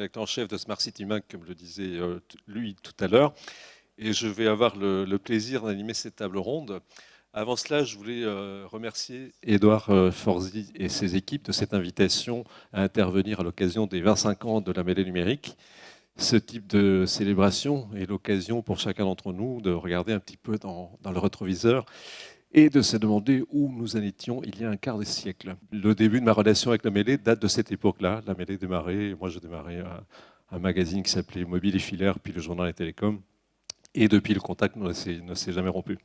rédacteur en chef de Smart City Mag, comme le disait lui tout à l'heure. Et je vais avoir le plaisir d'animer cette table ronde. Avant cela, je voulais remercier Édouard Forzy et ses équipes de cette invitation à intervenir à l'occasion des 25 ans de la mêlée numérique. Ce type de célébration est l'occasion pour chacun d'entre nous de regarder un petit peu dans le rétroviseur et de se demander où nous en étions il y a un quart de siècle. Le début de ma relation avec la mêlée date de cette époque-là. La mêlée démarrait, moi je démarrais un magazine qui s'appelait Mobile et Filaire, puis le journal et Télécom. Et depuis, le contact ne s'est jamais rompu.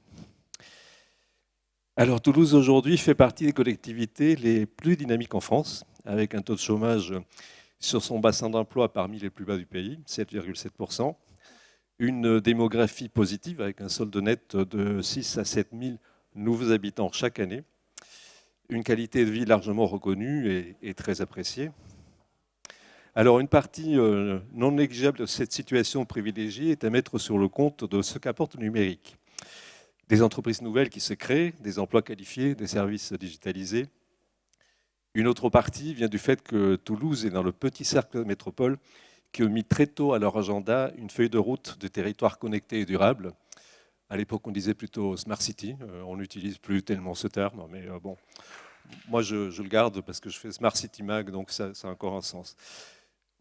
Alors Toulouse aujourd'hui fait partie des collectivités les plus dynamiques en France, avec un taux de chômage sur son bassin d'emploi parmi les plus bas du pays, 7,7%. Une démographie positive avec un solde net de 6 à 7 000 nouveaux habitants chaque année. Une qualité de vie largement reconnue et très appréciée. Alors une partie non négligeable de cette situation privilégiée est à mettre sur le compte de ce qu'apporte le numérique. Des entreprises nouvelles qui se créent, des emplois qualifiés, des services digitalisés. Une autre partie vient du fait que Toulouse est dans le petit cercle de métropole qui a mis très tôt à leur agenda une feuille de route de territoires connectés et durables. À l'époque, on disait plutôt Smart City. On n'utilise plus tellement ce terme, mais bon, moi je le garde parce que je fais Smart City Mag, donc ça a encore un sens.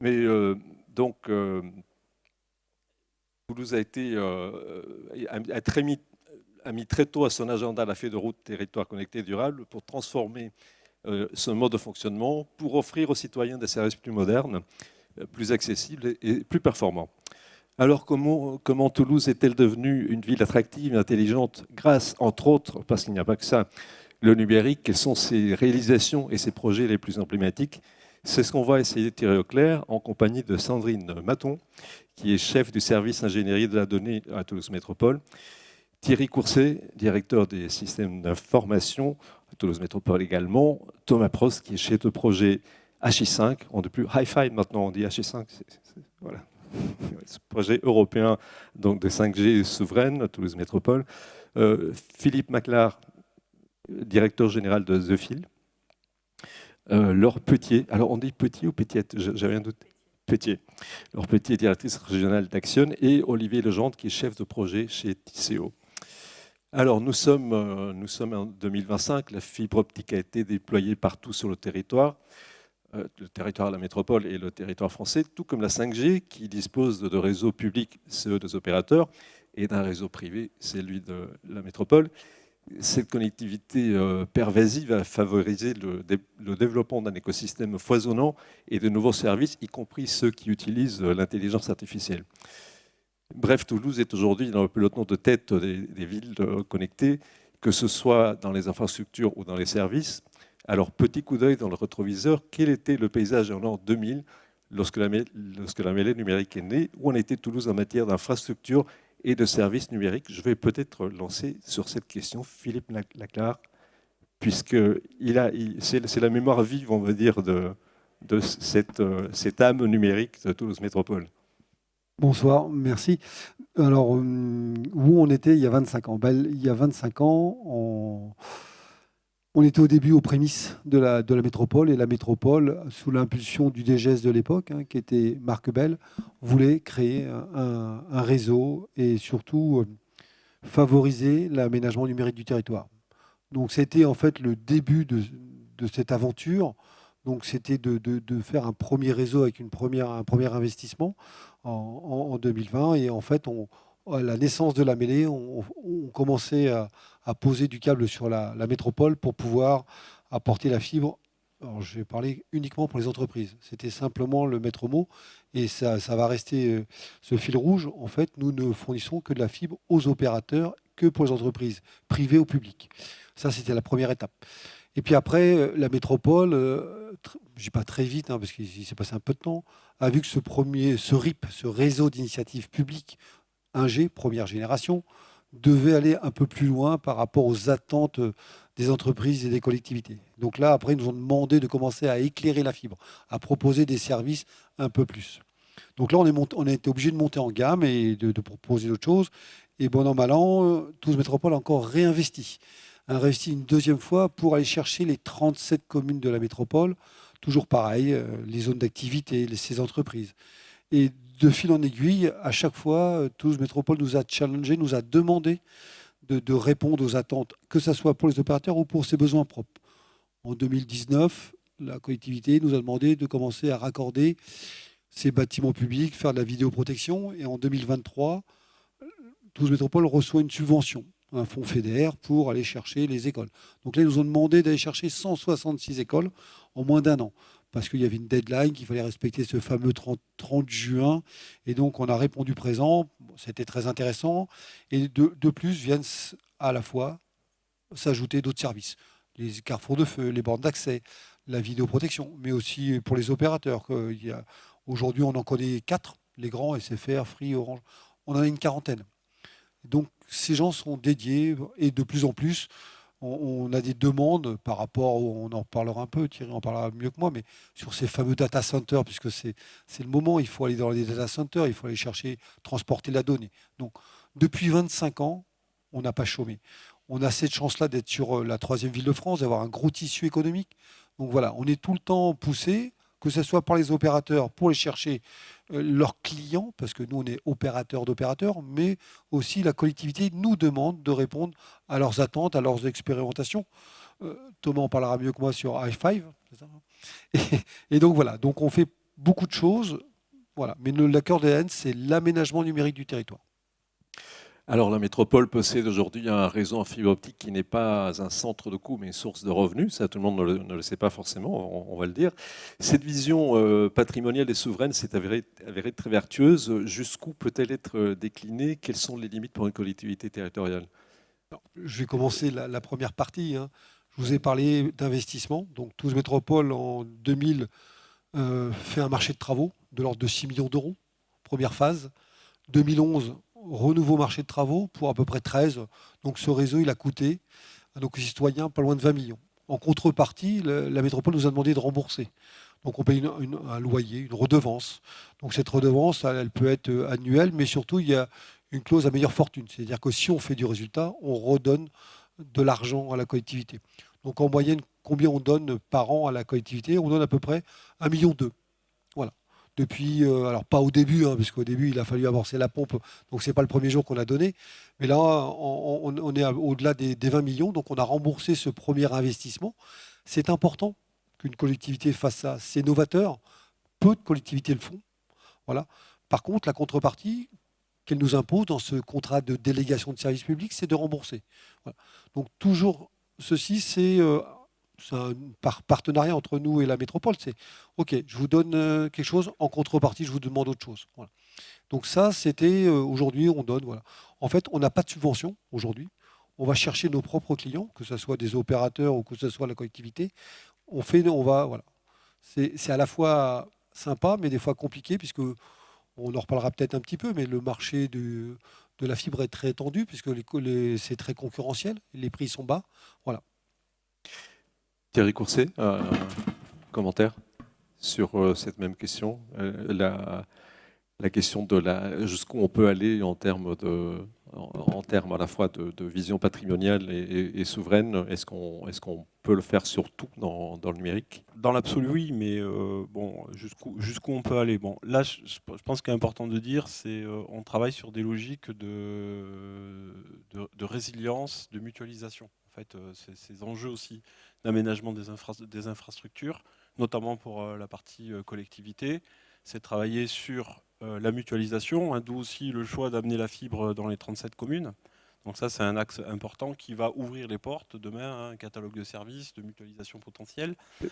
Mais Toulouse a mis très tôt à son agenda la feuille de route territoire connecté et durable pour transformer ce mode de fonctionnement, pour offrir aux citoyens des services plus modernes, plus accessibles et plus performants. Alors comment Toulouse est-elle devenue une ville attractive et intelligente grâce, entre autres, parce qu'il n'y a pas que ça, le numérique? Quelles sont ses réalisations et ses projets les plus emblématiques? C'est ce qu'on va essayer de tirer au clair en compagnie de Sandrine Maton, qui est chef du service ingénierie de la donnée à Toulouse Métropole, Thierry Courset, directeur des systèmes d'information à Toulouse Métropole également, Thomas Prost, qui est chef de projet HI5, on ne dit plus Hi-Fi maintenant, on dit HI5, voilà. Ce projet européen donc de 5G souveraine à Toulouse Métropole, Philippe Maclar, directeur général de The Fil, Laure Petier, alors on dit Petit ou Petiette, j'avais un doute. Petier. Laure Petier, directrice régionale d'Action, et Olivier Legendre, qui est chef de projet chez Tisséo. Alors, nous sommes en 2025, la fibre optique a été déployée partout sur le territoire de la métropole et le territoire français, tout comme la 5G, qui dispose de réseaux publics, ceux des opérateurs, et d'un réseau privé, celui de la métropole. Cette connectivité pervasive va favoriser le développement d'un écosystème foisonnant et de nouveaux services, y compris ceux qui utilisent l'intelligence artificielle. Bref, Toulouse est aujourd'hui dans le peloton de tête des villes connectées, que ce soit dans les infrastructures ou dans les services. Alors, petit coup d'œil dans le rétroviseur, quel était le paysage en l'an 2000 lorsque la mêlée numérique est née? Où en était Toulouse en matière d'infrastructures et de services numériques? Je vais peut-être lancer sur cette question Philippe Laclar, puisque c'est la mémoire vive, on va dire, de cette âme numérique de Toulouse Métropole. Bonsoir, merci. Alors, où on était il y a 25 ans? Il y a 25 ans, on était au début aux prémices de la métropole, et la métropole, sous l'impulsion du DGS de l'époque, qui était Marc Bell, voulait créer un réseau et surtout favoriser l'aménagement numérique du territoire. Donc c'était en fait le début de cette aventure. Donc c'était de faire un premier réseau avec un premier investissement en 2020. Et en fait, à la naissance de la mêlée, on commençait à poser du câble sur la métropole pour pouvoir apporter la fibre. Alors, je vais parler uniquement pour les entreprises. C'était simplement le maître mot, et ça va rester ce fil rouge. En fait, nous ne fournissons que de la fibre aux opérateurs, que pour les entreprises, privées ou publiques. Ça, c'était la première étape. Et puis après, la métropole, je dis pas très vite, parce qu'il s'est passé un peu de temps, a vu que ce RIP, ce réseau d'initiatives publiques 1G, première génération, devait aller un peu plus loin par rapport aux attentes des entreprises et des collectivités. Donc là, après, ils nous ont demandé de commencer à éclairer la fibre, à proposer des services un peu plus. Donc là, on a été obligé de monter en gamme et de proposer d'autres choses. Et bon an, mal an, Toulouse Métropole a encore réinvesti une deuxième fois pour aller chercher les 37 communes de la métropole, toujours pareil, les zones d'activité, ces entreprises. Et de fil en aiguille, à chaque fois, Toulouse Métropole nous a challengé, nous a demandé de répondre aux attentes, que ce soit pour les opérateurs ou pour ses besoins propres. En 2019, la collectivité nous a demandé de commencer à raccorder ces bâtiments publics, faire de la vidéoprotection. Et en 2023, Toulouse Métropole reçoit une subvention, un fonds FEDER, pour aller chercher les écoles. Donc là, ils nous ont demandé d'aller chercher 166 écoles en moins d'un an, parce qu'il y avait une deadline, qu'il fallait respecter ce fameux 30 juin. Et donc, on a répondu présent. C'était très intéressant. Et de plus, viennent à la fois s'ajouter d'autres services. Les carrefours de feu, les bornes d'accès, la vidéoprotection, mais aussi pour les opérateurs. Aujourd'hui, on en connaît 4, les grands, SFR, Free, Orange. On en a une quarantaine. Donc, ces gens sont dédiés et de plus en plus, on a des demandes par rapport, on en parlera un peu, Thierry en parlera mieux que moi, mais sur ces fameux data centers, puisque c'est le moment, il faut aller dans les data centers, il faut aller chercher, transporter la donnée. Donc, depuis 25 ans, on n'a pas chômé. On a cette chance-là d'être sur la troisième ville de France, d'avoir un gros tissu économique. Donc voilà, on est tout le temps poussé, que ce soit par les opérateurs pour aller chercher leurs clients, parce que nous, on est opérateurs d'opérateurs, mais aussi la collectivité nous demande de répondre à leurs attentes, à leurs expérimentations. Thomas en parlera mieux que moi sur i5. C'est ça, hein. Et donc voilà, donc on fait beaucoup de choses, voilà. Mais la cœur de l'ADN, c'est l'aménagement numérique du territoire. Alors la métropole possède aujourd'hui un réseau en fibre optique qui n'est pas un centre de coût mais une source de revenus. Ça, tout le monde ne le sait pas forcément, on va le dire. Cette vision patrimoniale et souveraine s'est avérée très vertueuse. Jusqu'où peut-elle être déclinée? Quelles sont les limites pour une collectivité territoriale? Alors, je vais commencer la première partie, hein. Je vous ai parlé d'investissement. Donc Toulouse Métropole, en 2000, fait un marché de travaux de l'ordre de 6 millions d'euros, première phase. 2011, renouveau marché de travaux pour à peu près 13. Donc ce réseau, il a coûté à nos citoyens pas loin de 20 millions. En contrepartie, la métropole nous a demandé de rembourser. Donc on paye un loyer, une redevance. Donc cette redevance, elle peut être annuelle, mais surtout, il y a une clause à meilleure fortune. C'est-à-dire que si on fait du résultat, on redonne de l'argent à la collectivité. Donc en moyenne, combien on donne par an à la collectivité? On donne à peu près 1,2 million. Voilà. Depuis, alors pas au début, hein, parce qu'au début, il a fallu amorcer la pompe, donc c'est pas le premier jour qu'on a donné. Mais là, on est au-delà des 20 millions, donc on a remboursé ce premier investissement. C'est important qu'une collectivité fasse ça. C'est novateur. Peu de collectivités le font. Voilà. Par contre, la contrepartie qu'elle nous impose dans ce contrat de délégation de service public, c'est de rembourser. Voilà. Donc toujours, ceci, c'est un partenariat entre nous et la métropole. C'est OK, je vous donne quelque chose, en contrepartie, je vous demande autre chose. Voilà. Donc ça, c'était aujourd'hui, on donne. Voilà. En fait, on n'a pas de subvention aujourd'hui. On va chercher nos propres clients, que ce soit des opérateurs ou que ce soit la collectivité. Voilà. C'est à la fois sympa, mais des fois compliqué, puisque on en reparlera peut-être un petit peu, mais le marché de la fibre est très tendu, puisque c'est très concurrentiel, les prix sont bas. Voilà. Thierry Courset, un commentaire sur cette même question, la question de jusqu'où on peut aller en termes à la fois de vision patrimoniale et souveraine. Est-ce qu'on peut le faire surtout dans le numérique? Dans l'absolu, oui, mais bon, jusqu'où on peut aller. Bon, là, je pense qu'il est important de dire, c'est on travaille sur des logiques de résilience, de mutualisation. En fait, ces enjeux aussi d'aménagement des infrastructures, notamment pour la partie collectivité, c'est travailler sur la mutualisation, hein, d'où aussi le choix d'amener la fibre dans les 37 communes. Donc ça, c'est un axe important qui va ouvrir les portes demain à un catalogue de services, de mutualisation potentielle. Plus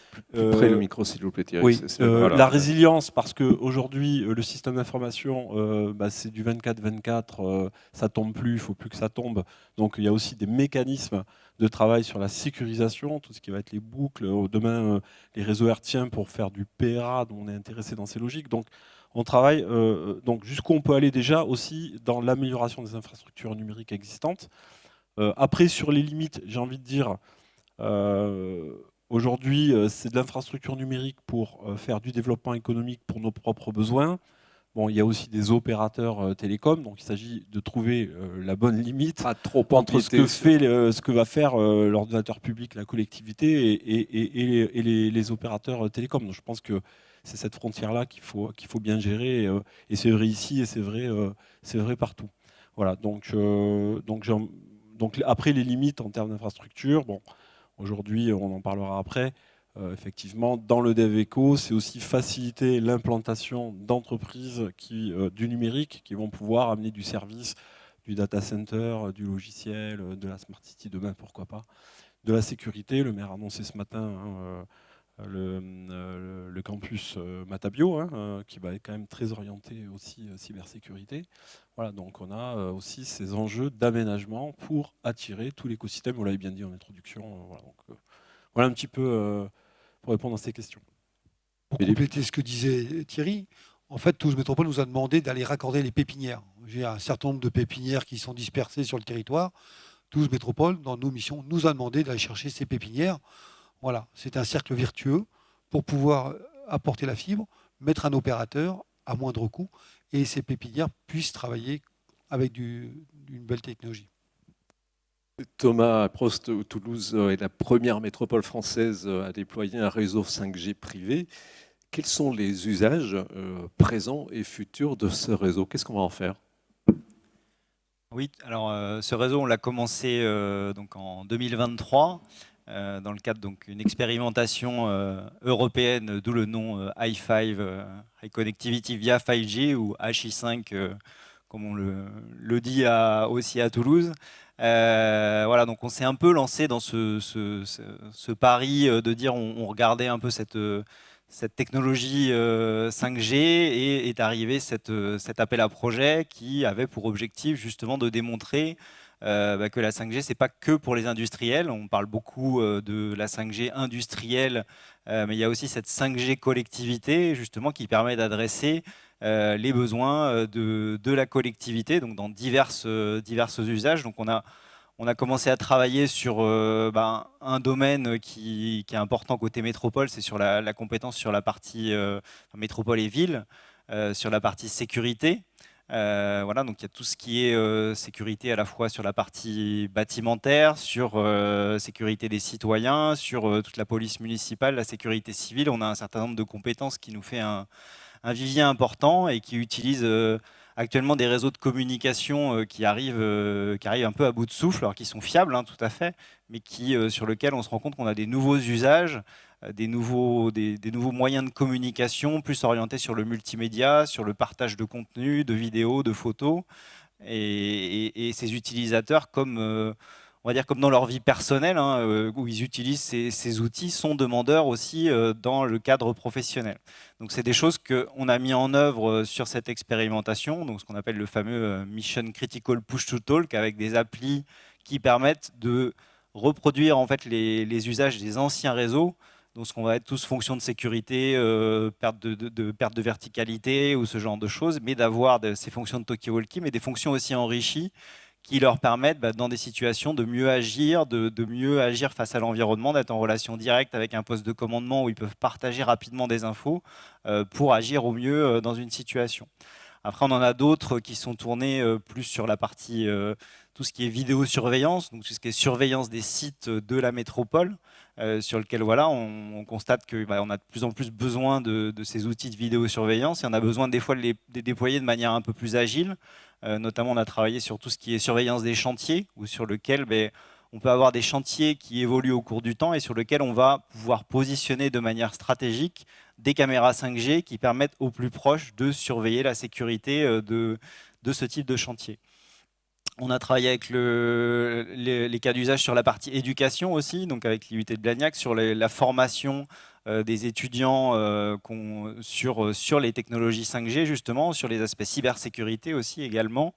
près le micro, s'il vous plaît, Thierry. Oui, Voilà. la résilience, parce qu'aujourd'hui, le système d'information, c'est du 24-24, ça tombe plus, il ne faut plus que ça tombe. Donc il y a aussi des mécanismes de travail sur la sécurisation, tout ce qui va être les boucles, demain les réseaux hertziens pour faire du PRA, dont on est intéressé dans ces logiques. Donc on travaille donc jusqu'où on peut aller déjà aussi dans l'amélioration des infrastructures numériques existantes. Après, sur les limites, j'ai envie de dire, aujourd'hui, c'est de l'infrastructure numérique pour faire du développement économique pour nos propres besoins. Bon, il y a aussi des opérateurs télécoms, donc il s'agit de trouver la bonne limite Pas trop entre ce empiéter ce que va faire l'ordinateur public, la collectivité, et les opérateurs télécoms. Donc je pense que c'est cette frontière-là qu'il faut bien gérer, et c'est vrai ici et c'est vrai partout. Voilà, donc après les limites en termes d'infrastructure, bon, aujourd'hui on en parlera après. Effectivement, dans le DevEco, c'est aussi faciliter l'implantation d'entreprises du numérique qui vont pouvoir amener du service, du data center, du logiciel, de la smart city demain, pourquoi pas, de la sécurité. Le maire a annoncé ce matin le campus Matabio, hein, qui va être quand même très orienté aussi cybersécurité. Voilà, donc on a aussi ces enjeux d'aménagement pour attirer tout l'écosystème. Vous l'avez bien dit en introduction. Voilà, donc, voilà un petit peu pour répondre à ces questions. Pour compléter ce que disait Thierry, en fait, Toulouse Métropole nous a demandé d'aller raccorder les pépinières. J'ai un certain nombre de pépinières qui sont dispersées sur le territoire. Toulouse Métropole, dans nos missions, nous a demandé d'aller chercher ces pépinières. Voilà, c'est un cercle vertueux pour pouvoir apporter la fibre, mettre un opérateur à moindre coût, et ces pépinières puissent travailler avec une belle technologie. Thomas Prost, Toulouse est la première métropole française à déployer un réseau 5G privé. Quels sont les usages présents et futurs de ce réseau? Qu'est-ce qu'on va en faire? Oui, alors ce réseau, on l'a commencé donc en 2023 dans le cadre d'une expérimentation européenne, d'où le nom i5, High Connectivity via 5G, ou HI5, comme on le dit aussi à Toulouse. Voilà, donc on s'est un peu lancé dans ce pari de dire on regardait un peu cette technologie 5G, et est arrivé cet appel à projet qui avait pour objectif justement de démontrer que la 5G, c'est pas que pour les industriels. On parle beaucoup de la 5G industrielle, mais il y a aussi cette 5G collectivité justement qui permet d'adresser les besoins de la collectivité, donc dans divers usages. Donc on a commencé à travailler sur un domaine qui est important côté métropole, c'est sur la compétence sur la partie métropole et ville, sur la partie sécurité. Voilà, donc il y a tout ce qui est sécurité à la fois sur la partie bâtimentaire, sur sécurité des citoyens, sur toute la police municipale, la sécurité civile. On a un certain nombre de compétences qui nous fait un vivier important et qui utilise actuellement des réseaux de communication qui arrivent un peu à bout de souffle, alors qui sont fiables, hein, tout à fait, mais sur lesquels on se rend compte qu'on a des nouveaux usages, des nouveaux moyens de communication, plus orientés sur le multimédia, sur le partage de contenu, de vidéos, de photos. Et ces utilisateurs, on va dire comme dans leur vie personnelle, hein, où ils utilisent ces outils, sont demandeurs aussi dans le cadre professionnel. Donc c'est des choses qu'on a mis en œuvre sur cette expérimentation, donc ce qu'on appelle le fameux Mission Critical Push to Talk, avec des applis qui permettent de reproduire en fait les usages des anciens réseaux, donc ce qu'on va être tous fonctions de sécurité, perte de verticalité ou ce genre de choses, mais d'avoir ces fonctions de talkie-walkie, mais des fonctions aussi enrichies qui leur permettent, dans des situations, de mieux agir, de mieux agir face à l'environnement, d'être en relation directe avec un poste de commandement où ils peuvent partager rapidement des infos pour agir au mieux dans une situation. Après, on en a d'autres qui sont tournés plus sur la partie, tout ce qui est vidéosurveillance, donc tout ce qui est surveillance des sites de la métropole, sur lequel voilà, on constate qu'on a de plus en plus besoin de ces outils de vidéosurveillance, et on a besoin des fois de les déployer de manière un peu plus agile. Notamment, on a travaillé sur tout ce qui est surveillance des chantiers, ou sur lequel on peut avoir des chantiers qui évoluent au cours du temps et sur lesquels on va pouvoir positionner de manière stratégique des caméras 5G qui permettent aux plus proches de surveiller la sécurité de ce type de chantier. On a travaillé avec les cas d'usage sur la partie éducation aussi, donc avec l'IUT de Blagnac, sur la formation des étudiants sur les technologies 5G, justement, sur les aspects cybersécurité aussi également,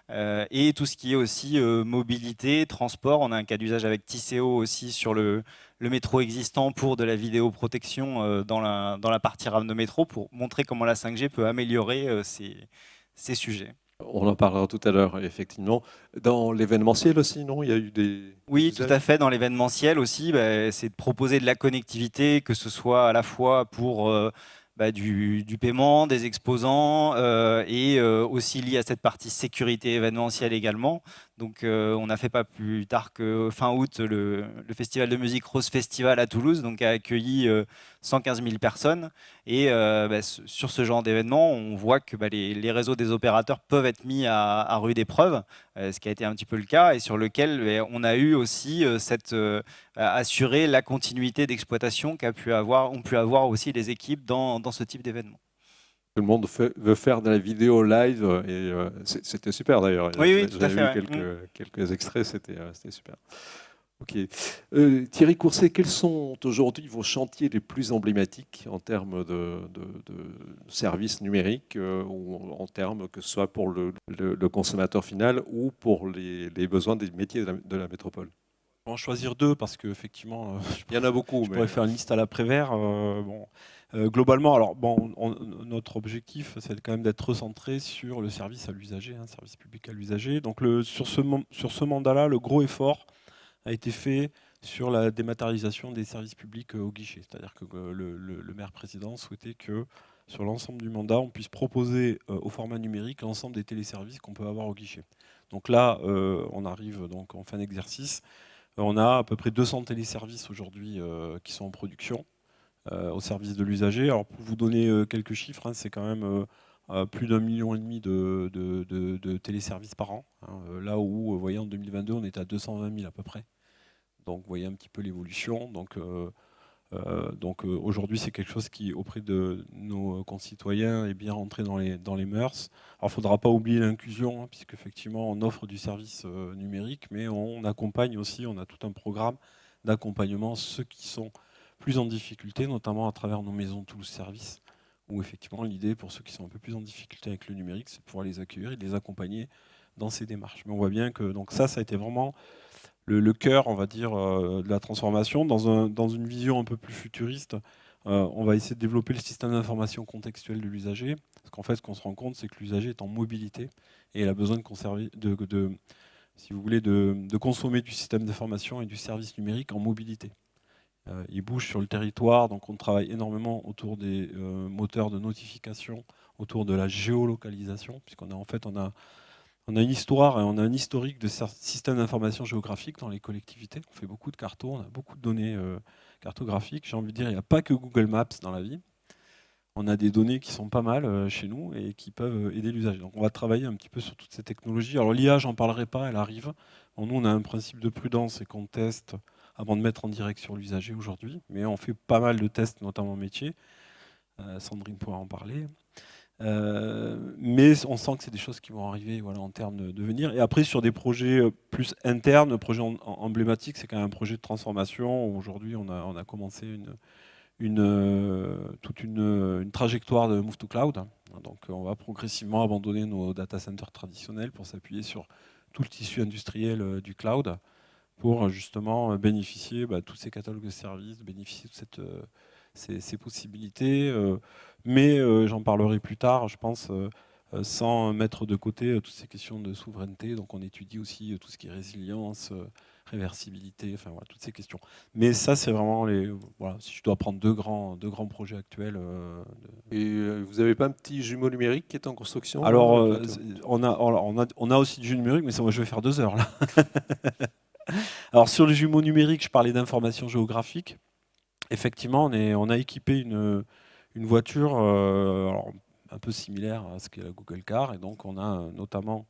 et tout ce qui est aussi mobilité, transport. On a un cas d'usage avec Tisséo aussi sur le métro existant pour de la vidéoprotection dans la partie rame de métro, pour montrer comment la 5G peut améliorer ces sujets. On en parlera tout à l'heure, effectivement. Dans l'événementiel aussi, non? Il y a eu des... Oui, usages? tout à fait. Dans l'événementiel aussi, c'est de proposer de la connectivité, que ce soit à la fois pour du paiement, des exposants et aussi lié à cette partie sécurité événementielle également. Donc on a fait pas plus tard que fin août le festival de musique Rose Festival à Toulouse, donc a accueilli 115 000 personnes. Et sur ce genre d'événement, on voit que les réseaux des opérateurs peuvent être mis à rude épreuve, ce qui a été un petit peu le cas, et sur lequel on a eu aussi assurer la continuité d'exploitation ont pu avoir aussi les équipes dans ce type d'événement. Tout le monde veut faire de la vidéo live et c'était super d'ailleurs. Oui, tout à fait. J'avais vu quelques extraits, c'était super. Ok. Thierry Courset, quels sont aujourd'hui vos chantiers les plus emblématiques en termes de services numériques ou en termes que ce soit pour le consommateur final ou pour les besoins des métiers de la métropole? Je vais en choisir deux parce qu'effectivement, il y en a beaucoup. Je pourrais faire une liste à l'après-vert. Globalement, alors notre objectif, c'est quand même d'être recentré sur le service à l'usager, service public à l'usager. Donc sur ce mandat-là, le gros effort a été fait sur la dématérialisation des services publics au guichet. C'est-à-dire que le maire président souhaitait que sur l'ensemble du mandat, on puisse proposer au format numérique l'ensemble des téléservices qu'on peut avoir au guichet. Donc là, on arrive donc en fin d'exercice. On a à peu près 200 téléservices aujourd'hui qui sont en production au service de l'usager. Alors pour vous donner quelques chiffres, c'est quand même plus d'1,5 million de téléservices par an. Là où, vous voyez, en 2022, on était à 220 000 à peu près. Donc vous voyez un petit peu l'évolution. Donc aujourd'hui, c'est quelque chose qui, auprès de nos concitoyens, est bien rentré dans les mœurs. Alors il ne faudra pas oublier l'inclusion, puisqu'effectivement, on offre du service numérique, mais on accompagne aussi, on a tout un programme d'accompagnement ceux qui sont plus en difficulté, notamment à travers nos maisons Toulouse Service, où effectivement, l'idée pour ceux qui sont un peu plus en difficulté avec le numérique, c'est de pouvoir les accueillir et de les accompagner dans ces démarches. Mais on voit bien que donc ça a été vraiment le cœur, on va dire, de la transformation. Dans une vision un peu plus futuriste, on va essayer de développer le système d'information contextuelle de l'usager. Parce qu'en fait, ce qu'on se rend compte, c'est que l'usager est en mobilité et il a besoin de conserver, si vous voulez, de consommer du système d'information et du service numérique en mobilité. Il bouge sur le territoire, donc on travaille énormément autour des moteurs de notification, autour de la géolocalisation, puisqu'on a en fait on a une histoire et on a un historique de systèmes d'information géographique dans les collectivités. On fait beaucoup de cartos, on a beaucoup de données cartographiques. J'ai envie de dire, il n'y a pas que Google Maps dans la vie. On a des données qui sont pas mal chez nous et qui peuvent aider l'usage. Donc on va travailler un petit peu sur toutes ces technologies. Alors l'IA, j'en parlerai pas, elle arrive. Bon, nous, on a un principe de prudence et qu'on teste avant de mettre en direct sur l'usager aujourd'hui. Mais on fait pas mal de tests, notamment métier. Sandrine pourra en parler. Mais on sent que c'est des choses qui vont arriver en termes de devenir. Et après, sur des projets plus internes, projets emblématiques, c'est quand même un projet de transformation. Aujourd'hui, on a commencé toute une trajectoire de Move to Cloud. Donc, on va progressivement abandonner nos data centers traditionnels pour s'appuyer sur tout le tissu industriel du cloud pour justement bénéficier de tous ces catalogues de services, bénéficier de ces possibilités. Mais j'en parlerai plus tard, je pense, sans mettre de côté toutes ces questions de souveraineté. Donc on étudie aussi tout ce qui est résilience, réversibilité, enfin voilà, toutes ces questions. Mais ça, c'est vraiment si je dois prendre deux grands projets actuels. Et vous n'avez pas un petit jumeau numérique qui est en construction? Alors, on a aussi du jumeau numérique, mais ça, moi, je vais faire 2 heures là. Alors sur le jumeau numérique, je parlais d'information géographique. Effectivement, on a équipé une voiture un peu similaire à ce qu'est la Google Car. Et donc, on a notamment,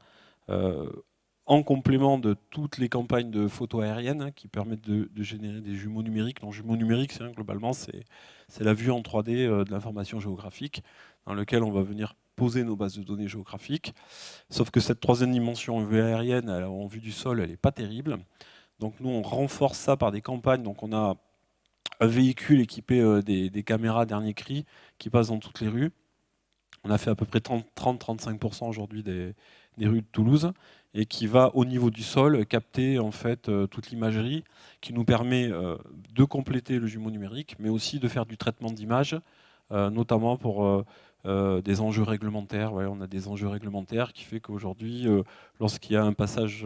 en complément de toutes les campagnes de photos aériennes qui permettent de générer des jumeaux numériques. Donc, jumeaux numériques, globalement, c'est la vue en 3D de l'information géographique dans lequel on va venir poser nos bases de données géographiques. Sauf que cette troisième dimension en vue aérienne, en vue du sol, elle n'est pas terrible. Donc, nous, on renforce ça par des campagnes. Donc, on a un véhicule équipé des caméras dernier cri qui passe dans toutes les rues. On a fait à peu près 30-35% aujourd'hui des rues de Toulouse et qui va au niveau du sol capter en fait toute l'imagerie qui nous permet de compléter le jumeau numérique, mais aussi de faire du traitement d'image, notamment pour des enjeux réglementaires. Ouais, on a des enjeux réglementaires qui fait qu'aujourd'hui, lorsqu'il y a un passage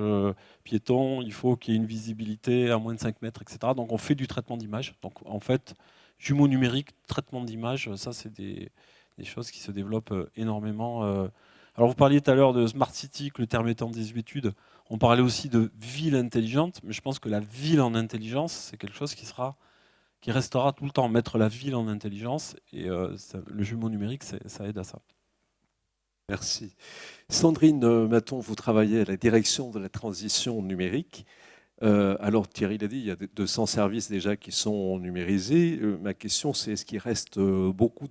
piéton, il faut qu'il y ait une visibilité à moins de 5 mètres, etc. Donc on fait du traitement d'image. Donc en fait, jumeaux numériques, traitement d'image, ça c'est des choses qui se développent énormément. Alors vous parliez tout à l'heure de Smart City, que le terme est en désuétude. On parlait aussi de ville intelligente, mais je pense que la ville en intelligence, c'est quelque chose qui restera tout le temps. Mettre la ville en intelligence, et le jumeau numérique, ça aide à ça. Merci. Sandrine Maton, vous travaillez à la direction de la transition numérique. Alors Thierry l'a dit, il y a 200 services déjà qui sont numérisés. Ma question, c'est est-ce qu'il reste beaucoup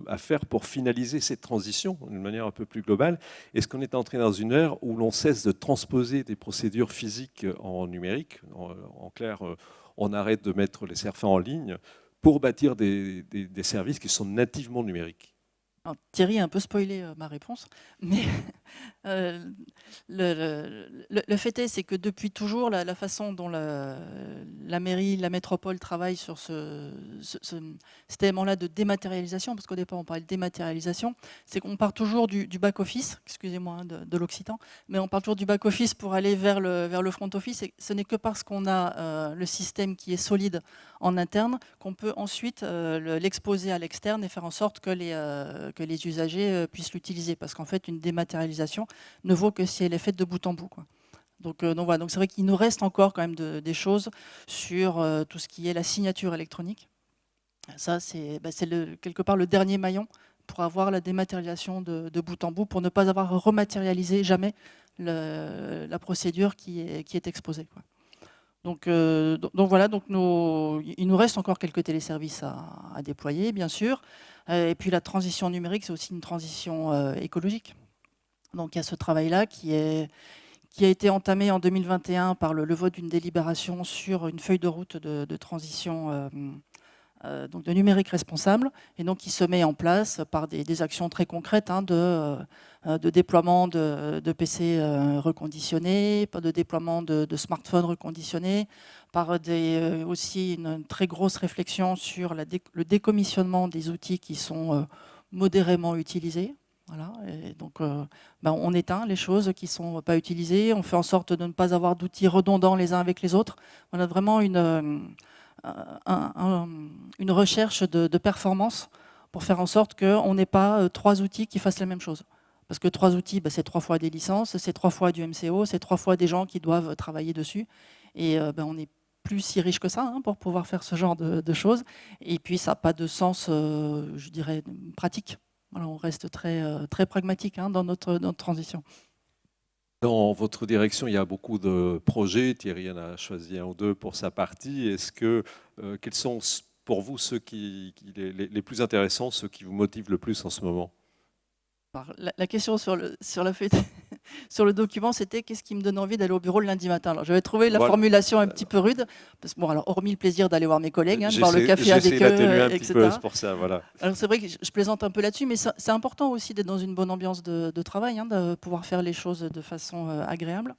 à faire pour finaliser cette transition d'une manière un peu plus globale? Est-ce qu'on est entré dans une ère où l'on cesse de transposer des procédures physiques en numérique? En clair, on arrête de mettre les serveurs en ligne pour bâtir des services qui sont nativement numériques. Alors, Thierry a un peu spoilé ma réponse, mais euh, le fait est, c'est que depuis toujours, la façon dont la mairie, la métropole travaille sur cet élément-là de dématérialisation, parce qu'au départ on parlait de dématérialisation, c'est qu'on part toujours du back-office, excusez-moi hein, de l'occitan, mais on part toujours du back-office pour aller vers le front-office, et ce n'est que parce qu'on a le système qui est solide en interne qu'on peut ensuite l'exposer à l'externe et faire en sorte que les usagers puissent l'utiliser. Parce qu'en fait, une dématérialisation ne vaut que si elle est faite de bout en bout, quoi. Donc voilà, donc c'est vrai qu'il nous reste encore quand même des choses sur tout ce qui est la signature électronique. Ça, c'est quelque part le dernier maillon pour avoir la dématérialisation de bout en bout, pour ne pas avoir rematérialisé jamais la procédure qui est exposée, quoi. Donc voilà, il nous reste encore quelques téléservices à déployer, bien sûr. Et puis la transition numérique, c'est aussi une transition écologique. Donc il y a ce travail-là qui a été entamé en 2021 par le vote d'une délibération sur une feuille de route de transition donc de numérique responsable, et donc qui se met en place par des actions très concrètes hein, de déploiement de PC reconditionnés, de déploiement de smartphones reconditionnés, par aussi une très grosse réflexion sur le décommissionnement des outils qui sont modérément utilisés. Voilà. Et donc, on éteint les choses qui ne sont pas utilisées, on fait en sorte de ne pas avoir d'outils redondants les uns avec les autres. On a vraiment une recherche de performance pour faire en sorte qu'on n'ait pas 3 outils qui fassent la même chose. Parce que 3 outils, c'est 3 fois des licences, c'est 3 fois du MCO, c'est 3 fois des gens qui doivent travailler dessus. Et on n'est plus si riche que ça hein, pour pouvoir faire ce genre de choses. Et puis ça n'a pas de sens, je dirais, pratique. Voilà, on reste très pragmatique hein, dans notre transition. Dans votre direction, il y a beaucoup de projets. Thierry en a choisi 1 ou 2 pour sa partie. Quels sont pour vous ceux les plus intéressants, ceux qui vous motivent le plus en ce moment? La question sur le document, c'était qu'est-ce qui me donne envie d'aller au bureau le lundi matin. Alors, j'avais trouvé la formulation un petit peu rude, parce que alors hormis le plaisir d'aller voir mes collègues, de boire le café avec eux, etc. C'est pour ça, voilà. Alors c'est vrai que je plaisante un peu là-dessus, mais c'est important aussi d'être dans une bonne ambiance de travail, hein, de pouvoir faire les choses de façon agréable.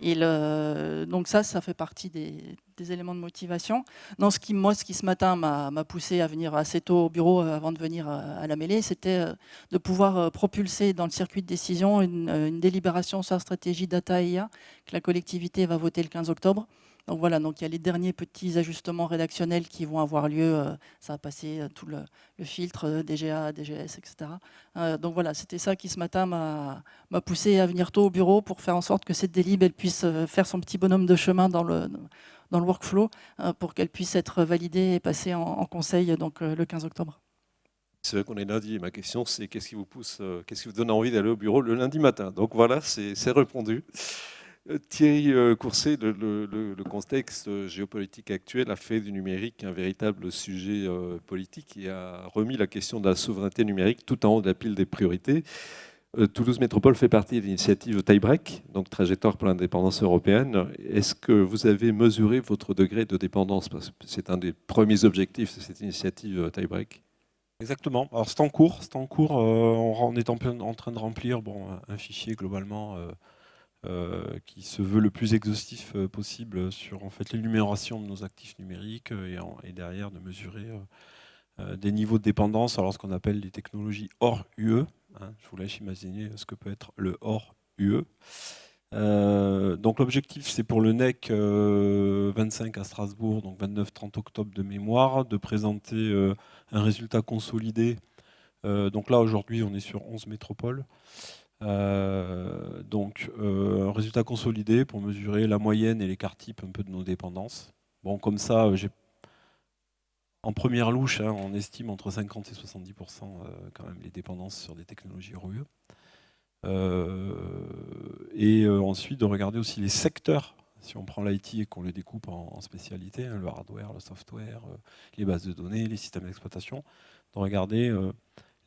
Et donc ça fait partie des éléments de motivation. Ce qui ce matin m'a poussé à venir assez tôt au bureau avant de venir à la mêlée, c'était de pouvoir propulser dans le circuit de décision une délibération sur la stratégie data et IA que la collectivité va voter le 15 octobre. Donc voilà, donc il y a les derniers petits ajustements rédactionnels qui vont avoir lieu. Ça va passer tout le filtre DGA, DGS, etc. Donc voilà, c'était ça qui ce matin m'a poussé à venir tôt au bureau pour faire en sorte que cette délib elle puisse faire son petit bonhomme de chemin dans le workflow pour qu'elle puisse être validée et passer en conseil donc, le 15 octobre. C'est vrai qu'on est lundi. Ma question, c'est qu'est-ce qui vous donne envie d'aller au bureau le lundi matin? Donc voilà, c'est répondu. Thierry Courset, le contexte géopolitique actuel a fait du numérique un véritable sujet politique et a remis la question de la souveraineté numérique tout en haut de la pile des priorités. Toulouse Métropole fait partie de l'initiative Tie-Break, donc trajectoire pour l'indépendance européenne. Est-ce que vous avez mesuré votre degré de dépendance? Parce que c'est un des premiers objectifs de cette initiative Tie-Break. Exactement. Alors c'est en cours. On est en train de remplir un fichier globalement qui se veut le plus exhaustif possible sur en fait l'énumération de nos actifs numériques et derrière de mesurer des niveaux de dépendance, alors ce qu'on appelle les technologies hors UE. Hein, je vous laisse imaginer ce que peut être le hors UE. Donc l'objectif c'est pour le NEC 25 à Strasbourg, donc 29-30 octobre de mémoire, de présenter un résultat consolidé. Donc là, aujourd'hui, on est sur 11 métropoles. Donc, un résultat consolidé pour mesurer la moyenne et l'écart type un peu de nos dépendances. Bon, comme ça, en première louche, hein, on estime entre 50 et 70% quand même les dépendances sur des technologies ROE. Et ensuite, de regarder aussi les secteurs. Si on prend l'IT et qu'on le découpe en spécialités, hein, le hardware, le software, les bases de données, les systèmes d'exploitation, de regarder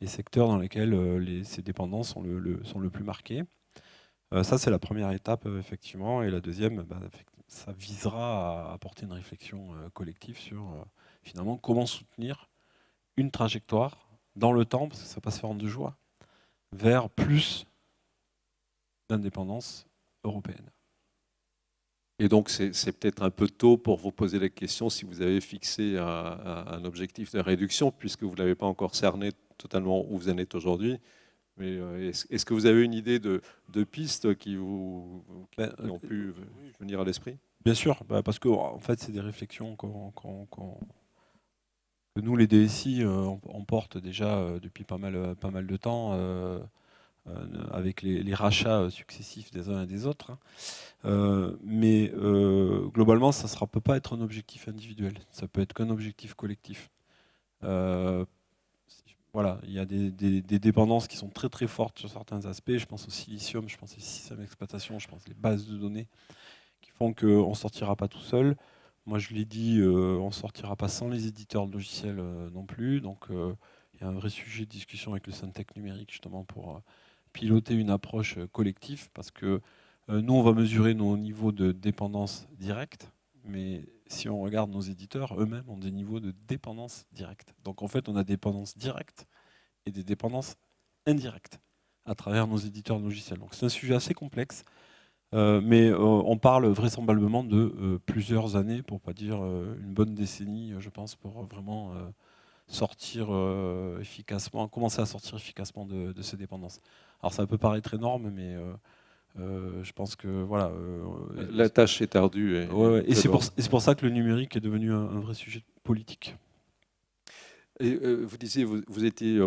les secteurs dans lesquels ces dépendances sont le plus marquées. Ça, c'est la première étape, effectivement. Et la deuxième, ça visera à apporter une réflexion collective sur, finalement, comment soutenir une trajectoire dans le temps, parce que ça passe en 2 jours, vers plus d'indépendance européenne. Et donc, c'est peut-être un peu tôt pour vous poser la question si vous avez fixé un objectif de réduction, puisque vous ne l'avez pas encore cerné totalement où vous en êtes aujourd'hui. Mais est-ce que vous avez une idée de pistes qui ont pu venir à l'esprit? Bien sûr, parce que en fait, c'est des réflexions que nous, les DSI, on porte déjà depuis pas mal de temps, avec les rachats successifs des uns et des autres. Mais globalement, ça ne peut pas être un objectif individuel, ça peut être qu'un objectif collectif. Voilà, il y a des dépendances qui sont très très fortes sur certains aspects. Je pense au silicium, je pense aux systèmes d'exploitation, je pense aux bases de données qui font qu'on ne sortira pas tout seul. Moi, je l'ai dit, on ne sortira pas sans les éditeurs de logiciels non plus. Donc, il y a un vrai sujet de discussion avec le Syntec numérique justement pour piloter une approche collective, parce que nous, on va mesurer nos niveaux de dépendance directe, mais si on regarde nos éditeurs, eux-mêmes ont des niveaux de dépendance directe. Donc en fait, on a des dépendances directes et des dépendances indirectes à travers nos éditeurs de logiciels. Donc c'est un sujet assez complexe, mais on parle vraisemblablement de plusieurs années, pour ne pas dire une bonne décennie, je pense, pour vraiment sortir efficacement, commencer à sortir efficacement de ces dépendances. Alors ça peut paraître énorme, mais je pense que voilà. La tâche est ardue. Et c'est pour ça que le numérique est devenu un vrai sujet politique. Et vous disiez, vous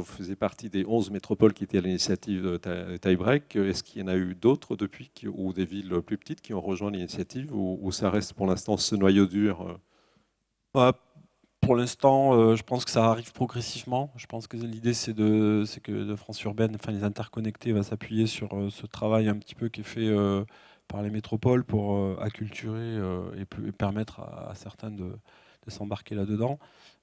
faisiez partie des 11 métropoles qui étaient à l'initiative de Tiebreak. Est-ce qu'il y en a eu d'autres depuis, ou des villes plus petites qui ont rejoint l'initiative, ou ça reste pour l'instant ce noyau dur? Pour l'instant, je pense que ça arrive progressivement. Je pense que l'idée, c'est que de France Urbaine, enfin les interconnectés, va s'appuyer sur ce travail un petit peu qui est fait par les métropoles pour acculturer et permettre à certains de s'embarquer là-dedans.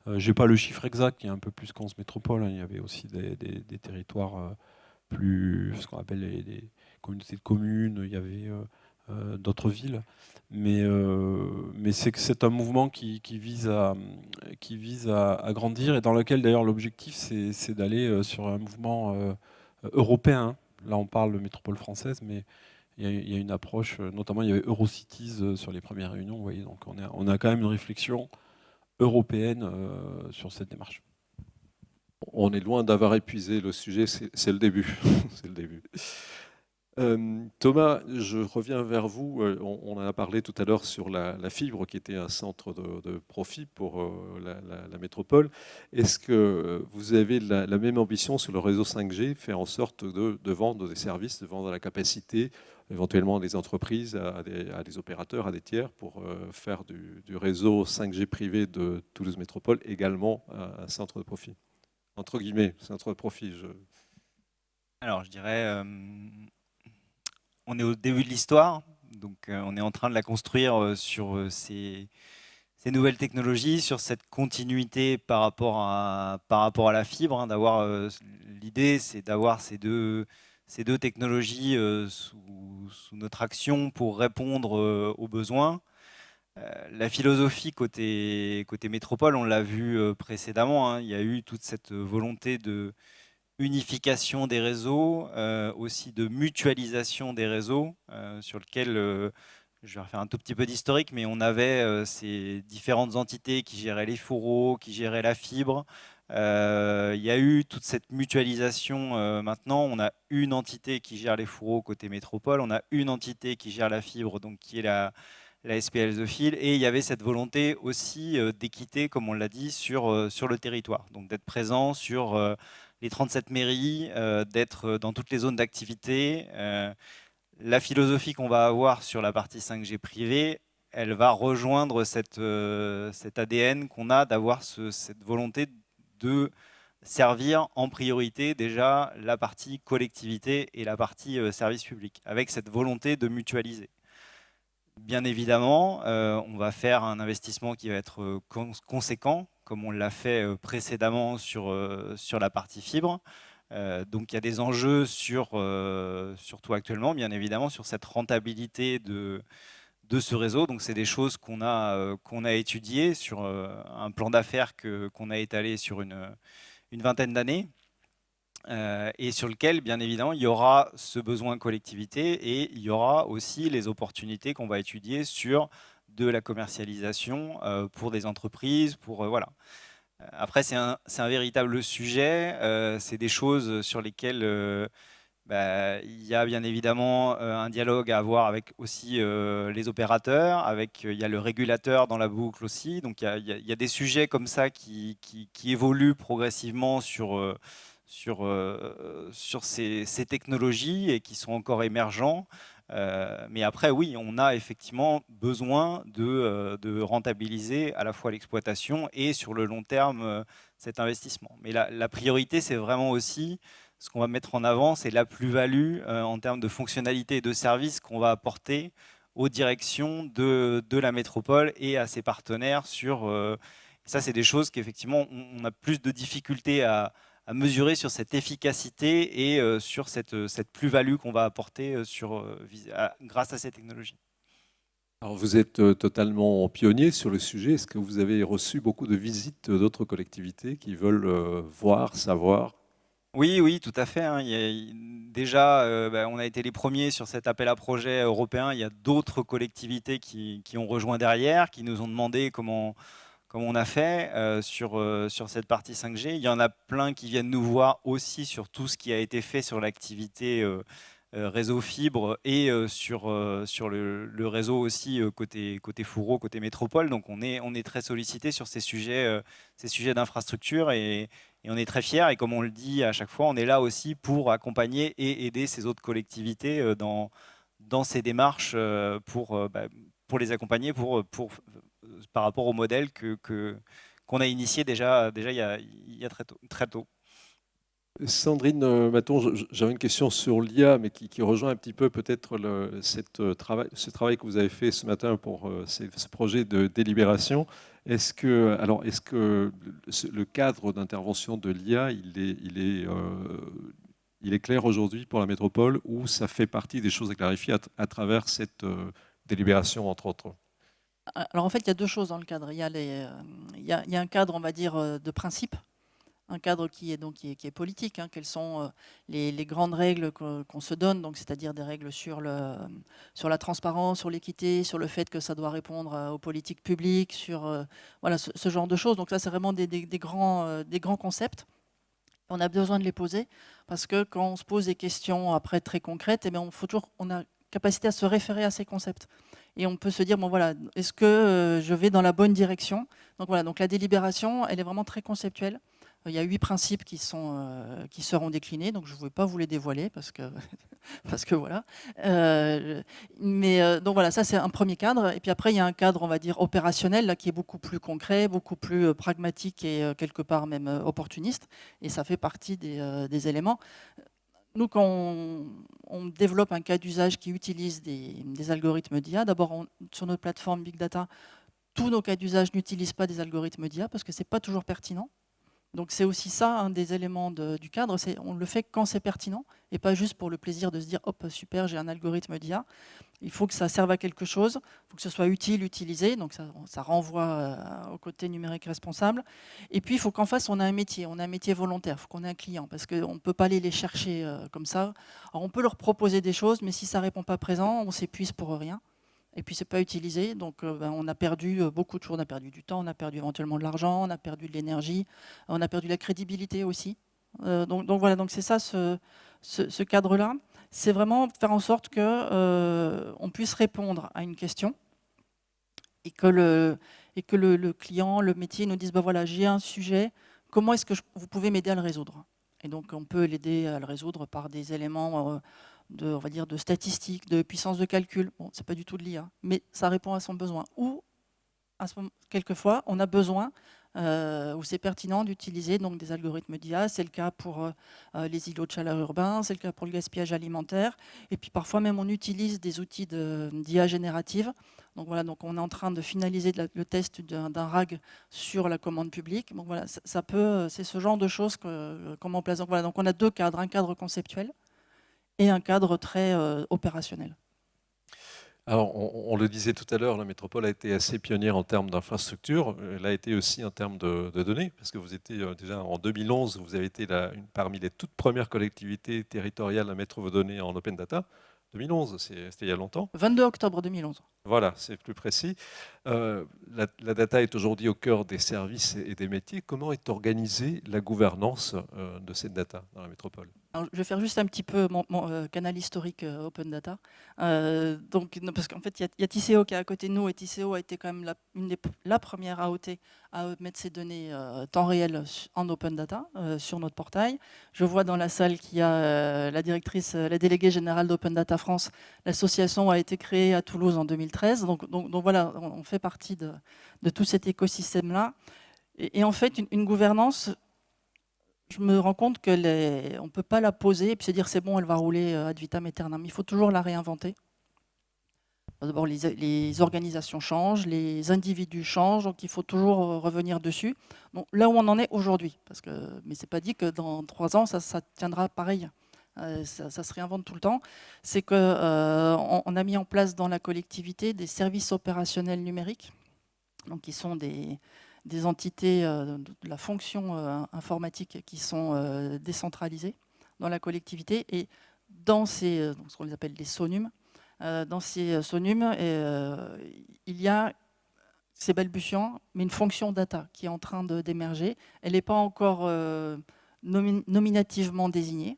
Je n'ai pas le chiffre exact, il y a un peu plus qu'11 métropoles. Hein. Il y avait aussi des territoires plus, ce qu'on appelle les communautés de communes, il y avait d'autres villes. Mais c'est un mouvement qui vise à grandir, et dans lequel d'ailleurs l'objectif c'est d'aller sur un mouvement européen. Là on parle de métropole française, mais il y a une approche, notamment il y avait Eurocities sur les premières réunions, vous voyez, donc on a quand même une réflexion européenne sur cette démarche. On est loin d'avoir épuisé le sujet, c'est le début. C'est le début. Thomas, je reviens vers vous. On en a parlé tout à l'heure sur la fibre, qui était un centre de profit pour la métropole. Est-ce que vous avez la même ambition sur le réseau 5G, faire en sorte de vendre des services, de vendre la capacité, éventuellement des entreprises, à des opérateurs, à des tiers, pour faire du réseau 5G privé de Toulouse Métropole également un centre de profit? Entre guillemets, centre de profit. Alors, je dirais, on est au début de l'histoire, donc on est en train de la construire sur ces nouvelles technologies, sur cette continuité par rapport à la fibre. Hein, l'idée, c'est d'avoir ces deux technologies sous notre action pour répondre aux besoins. La philosophie côté métropole, on l'a vu précédemment, hein, il y a eu toute cette volonté de unification des réseaux, aussi de mutualisation des réseaux, sur lequel je vais refaire un tout petit peu d'historique, mais on avait ces différentes entités qui géraient les fourreaux, qui géraient la fibre. Il y a eu toute cette mutualisation. Maintenant, on a une entité qui gère les fourreaux côté métropole, on a une entité qui gère la fibre, donc qui est la la SPL The Fil, et il y avait cette volonté aussi d'équité, comme on l'a dit, sur le territoire. Donc d'être présent sur les 37 mairies, d'être dans toutes les zones d'activité. La philosophie qu'on va avoir sur la partie 5G privée, elle va rejoindre cet ADN qu'on a d'avoir cette volonté de servir en priorité déjà la partie collectivité et la partie service public, avec cette volonté de mutualiser. Bien évidemment, on va faire un investissement qui va être conséquent, comme on l'a fait précédemment sur la partie fibre. Donc il y a des enjeux surtout actuellement, bien évidemment, sur cette rentabilité de ce réseau. Donc c'est des choses qu'on a étudiées sur un plan d'affaires qu'on a étalé sur une vingtaine d'années. Et sur lequel, bien évidemment, il y aura ce besoin collectivité et il y aura aussi les opportunités qu'on va étudier sur de la commercialisation pour des entreprises, voilà. Après, c'est un véritable sujet, c'est des choses sur lesquelles il y a bien évidemment un dialogue à avoir avec aussi les opérateurs, il y a le régulateur dans la boucle aussi, donc il y a des sujets comme ça qui évoluent progressivement sur ces technologies et qui sont encore émergents. Mais après, oui, on a effectivement besoin de rentabiliser à la fois l'exploitation et sur le long terme cet investissement. Mais la priorité, c'est vraiment aussi ce qu'on va mettre en avant, c'est la plus-value en termes de fonctionnalité et de services qu'on va apporter aux directions de la métropole et à ses partenaires ça, c'est des choses qu'effectivement, on a plus de difficultés à mesurer sur cette efficacité et sur cette plus-value qu'on va apporter grâce à ces technologies. Alors vous êtes totalement pionnier sur le sujet. Est-ce que vous avez reçu beaucoup de visites d'autres collectivités qui veulent voir, savoir? Oui, tout à fait. Hein. Déjà, on a été les premiers sur cet appel à projet européen. Il y a d'autres collectivités qui ont rejoint derrière, qui nous ont demandé comment on a fait sur cette partie 5G. Il y en a plein qui viennent nous voir aussi sur tout ce qui a été fait sur l'activité réseau fibre et sur le réseau aussi côté fourreau, côté métropole. Donc on est très sollicité sur ces sujets d'infrastructure et on est très fiers. Et comme on le dit à chaque fois, on est là aussi pour accompagner et aider ces autres collectivités dans ces démarches pour les accompagner par rapport au modèle qu'on a initié déjà il y a très tôt. Sandrine Maton, j'avais une question sur l'IA, mais qui rejoint un petit peu peut-être ce travail que vous avez fait ce matin pour ce projet de délibération. Est-ce que le cadre d'intervention de l'IA, il est clair aujourd'hui pour la métropole, ou ça fait partie des choses à clarifier à travers cette délibération, entre autres? Alors en fait, il y a deux choses dans le cadre. Il y a un cadre, on va dire, de principe. Un cadre qui est politique. Hein. Quelles sont les grandes règles qu'on se donne, donc c'est-à-dire des règles sur la transparence, sur l'équité, sur le fait que ça doit répondre aux politiques publiques, sur voilà, ce genre de choses. Donc là, c'est vraiment des grands concepts. On a besoin de les poser parce que quand on se pose des questions après très concrètes, on a capacité à se référer à ces concepts. Et on peut se dire, bon voilà, est-ce que je vais dans la bonne direction? Donc voilà, donc la délibération, elle est vraiment très conceptuelle. Il y a 8 principes qui seront déclinés, donc je ne vais pas vous les dévoiler parce que voilà. Donc voilà, ça c'est un premier cadre. Et puis après, il y a un cadre, on va dire, opérationnel, là, qui est beaucoup plus concret, beaucoup plus pragmatique et quelque part même opportuniste. Et ça fait partie des éléments. Nous, quand on développe un cas d'usage qui utilise des algorithmes d'IA, d'abord sur notre plateforme Big Data, tous nos cas d'usage n'utilisent pas des algorithmes d'IA parce que ce n'est pas toujours pertinent. Donc c'est aussi ça, un des éléments du cadre, on le fait quand c'est pertinent et pas juste pour le plaisir de se dire « hop, super, j'ai un algorithme d'IA ». Il faut que ça serve à quelque chose, il faut que ce soit utile, utilisé, donc ça renvoie au côté numérique responsable. Et puis il faut qu'en face, on a un métier volontaire, il faut qu'on ait un client, parce qu'on ne peut pas aller les chercher comme ça. Alors on peut leur proposer des choses, mais si ça ne répond pas présent, on s'épuise pour rien. Et puis, ce n'est pas utilisé. Donc, on a perdu beaucoup de choses. On a perdu du temps, on a perdu éventuellement de l'argent, on a perdu de l'énergie, on a perdu la crédibilité aussi. Donc voilà, donc c'est ça ce cadre-là. C'est vraiment faire en sorte qu'on puisse répondre à une question et que le client, le métier nous dise bah voilà, j'ai un sujet, comment est-ce que vous pouvez m'aider à le résoudre? Et donc on peut l'aider à le résoudre par des éléments on va dire de statistiques, de puissance de calcul. Bon, c'est pas du tout de l'IA, mais ça répond à son besoin. Ou quelquefois, on a besoin où c'est pertinent d'utiliser donc des algorithmes d'IA. C'est le cas pour les îlots de chaleur urbains, c'est le cas pour le gaspillage alimentaire. Et puis parfois même, on utilise des outils d'IA générative. Donc voilà, donc on est en train de finaliser le test d'un RAG sur la commande publique. Donc voilà, c'est ce genre de choses qu'on met en place. Donc voilà, donc on a deux cadres, un cadre conceptuel et un cadre très opérationnel. Alors, on le disait tout à l'heure, la métropole a été assez pionnière en termes d'infrastructure. Elle a été aussi en termes de données, parce que vous étiez déjà en 2011, vous avez été parmi les toutes premières collectivités territoriales à mettre vos données en open data. 2011, c'était il y a longtemps. 22 octobre 2011. Voilà, c'est plus précis. La data est aujourd'hui au cœur des services et des métiers. Comment est organisée la gouvernance de cette data dans la métropole? Alors, je vais faire juste un petit peu mon canal historique Open Data. Parce qu'en fait, il y a Tisséo qui est à côté de nous, et Tisséo a été quand même la première AOT à mettre ses données temps réel en Open Data sur notre portail. Je vois dans la salle qu'il y a la directrice, la déléguée générale d'Open Data France. L'association a été créée à Toulouse en 2013. Donc voilà, on fait partie de tout cet écosystème-là. Et en fait, une gouvernance, je me rends compte qu'on ne peut pas la poser et puis se dire c'est bon, elle va rouler ad vitam aeternam. Il faut toujours la réinventer. D'abord, les organisations changent, les individus changent, donc il faut toujours revenir dessus. Donc, là où on en est aujourd'hui, mais ce n'est pas dit que dans 3 ans, ça tiendra pareil. Ça se réinvente tout le temps. C'est qu'on a mis en place dans la collectivité des services opérationnels numériques, donc qui sont des entités de la fonction informatique qui sont décentralisées dans la collectivité. Et dans ce qu'on appelle les SONUM, dans ces SONUM, il y a, c'est balbutiant, mais une fonction data qui est en train d'émerger. Elle n'est pas encore nominativement désignée,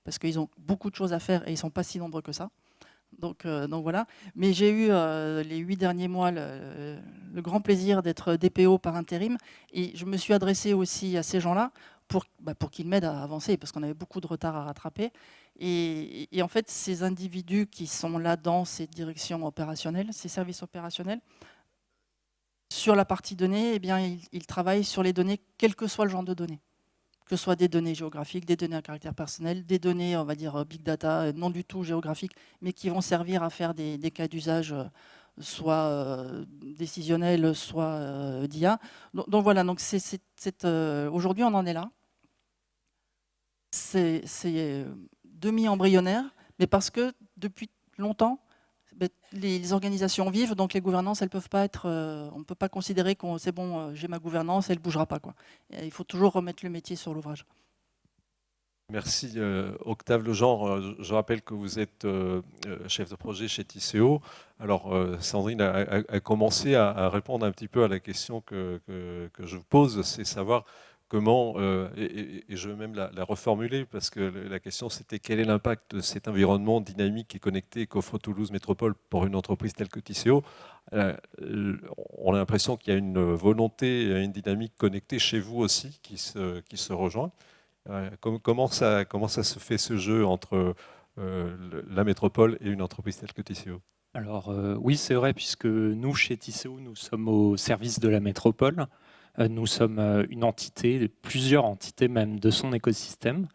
parce qu'ils ont beaucoup de choses à faire et ils ne sont pas si nombreux que ça. Donc voilà. Mais j'ai eu les 8 derniers mois le grand plaisir d'être DPO par intérim, et je me suis adressée aussi à ces gens-là pour qu'ils m'aident à avancer, parce qu'on avait beaucoup de retard à rattraper. Et en fait, ces individus qui sont là dans ces directions opérationnelles, ces services opérationnels, sur la partie données, eh bien, ils travaillent sur les données, quel que soit le genre de données. Que ce soit des données géographiques, des données à caractère personnel, des données, on va dire, big data, non du tout géographiques, mais qui vont servir à faire des cas d'usage soit décisionnels, soit d'IA. Donc voilà, donc aujourd'hui on en est là. C'est demi-embryonnaire, mais parce que depuis longtemps, les organisations vivent, donc les gouvernances, elles peuvent pas être, on ne peut pas considérer que c'est bon, j'ai ma gouvernance, elle ne bougera pas, quoi. Et il faut toujours remettre le métier sur l'ouvrage. Merci Octave Legendre. Je rappelle que vous êtes chef de projet chez Tisséo. Alors Sandrine a commencé à répondre un petit peu à la question que je vous pose, c'est savoir comment, et je vais même la reformuler, parce que la question c'était quel est l'impact de cet environnement dynamique et connecté qu'offre Toulouse Métropole pour une entreprise telle que Tisséo. On a l'impression qu'il y a une volonté, une dynamique connectée chez vous aussi qui se rejoint. Comment ça se fait ce jeu entre la métropole et une entreprise telle que Tisséo? Alors oui, c'est vrai, puisque nous, chez Tisséo, nous sommes au service de la métropole. Nous sommes une entité, plusieurs entités même de son écosystème.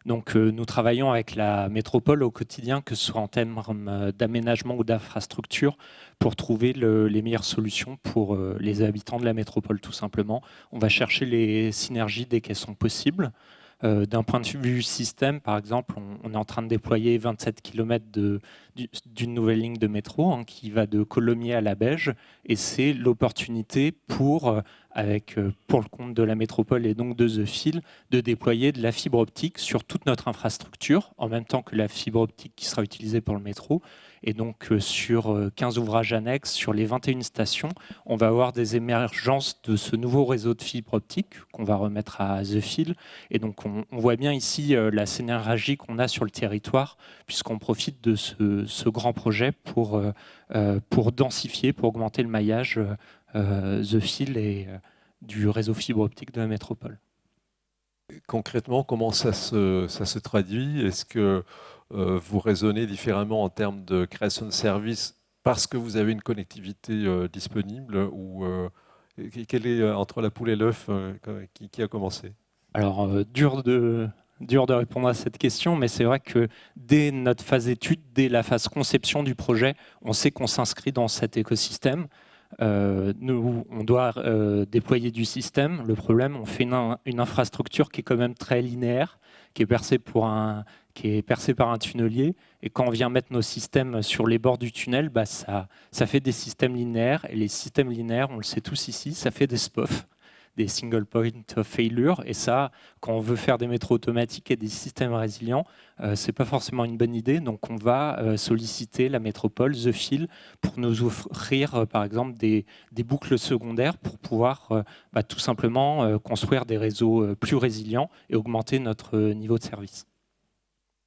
Donc nous travaillons avec la métropole au quotidien, que ce soit en termes d'aménagement ou d'infrastructure, pour trouver les meilleures solutions pour les habitants de la métropole, tout simplement. On va chercher les synergies dès qu'elles sont possibles. D'un point de vue système, par exemple, on est en train de déployer 27 km d'une nouvelle ligne de métro qui va de Colomiers à La Beige, et c'est l'opportunité pour le compte de la métropole et donc de The Fil, de déployer de la fibre optique sur toute notre infrastructure, en même temps que la fibre optique qui sera utilisée pour le métro. Et donc sur 15 ouvrages annexes, sur les 21 stations, on va avoir des émergences de ce nouveau réseau de fibre optique qu'on va remettre à The Fil. Et donc on voit bien ici la synergie qu'on a sur le territoire, puisqu'on profite de ce grand projet pour densifier, pour augmenter le maillage The Fil et du réseau fibre optique de la métropole. Concrètement, comment ça se traduit? Est-ce que vous raisonnez différemment en termes de création de services parce que vous avez une connectivité disponible ou quel est entre la poule et l'œuf qui a commencé? Alors, dur de répondre à cette question, mais c'est vrai que dès notre phase étude, dès la phase conception du projet, on sait qu'on s'inscrit dans cet écosystème. Nous, on doit déployer du système. Le problème, on fait une infrastructure qui est quand même très linéaire, qui est percée par un tunnelier. Et quand on vient mettre nos systèmes sur les bords du tunnel, bah, ça fait des systèmes linéaires. Et les systèmes linéaires, on le sait tous ici, ça fait des SPOF, des single point of failure. Et ça, quand on veut faire des métros automatiques et des systèmes résilients, c'est pas forcément une bonne idée. Donc on va solliciter la métropole, The Fil, pour nous offrir par exemple des boucles secondaires pour pouvoir tout simplement construire des réseaux plus résilients et augmenter notre niveau de service.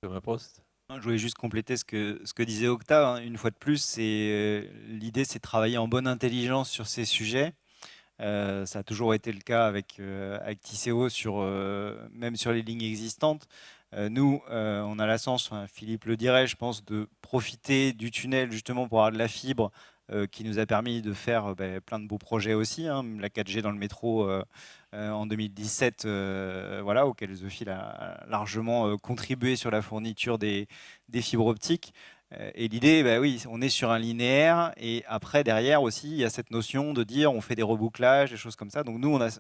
Je voulais juste compléter ce que disait Octa. Une fois de plus, l'idée, c'est de travailler en bonne intelligence sur ces sujets. Ça a toujours été le cas avec Tisséo, même sur les lignes existantes. Nous, on a la chance, Philippe le dirait, je pense, de profiter du tunnel justement pour avoir de la fibre qui nous a permis de faire plein de beaux projets aussi. La 4G dans le métro en 2017, auquel The Fil a largement contribué sur la fourniture des fibres optiques. Et l'idée, oui, on est sur un linéaire, et après, derrière aussi, il y a cette notion de dire on fait des rebouclages, des choses comme ça. Donc nous, on a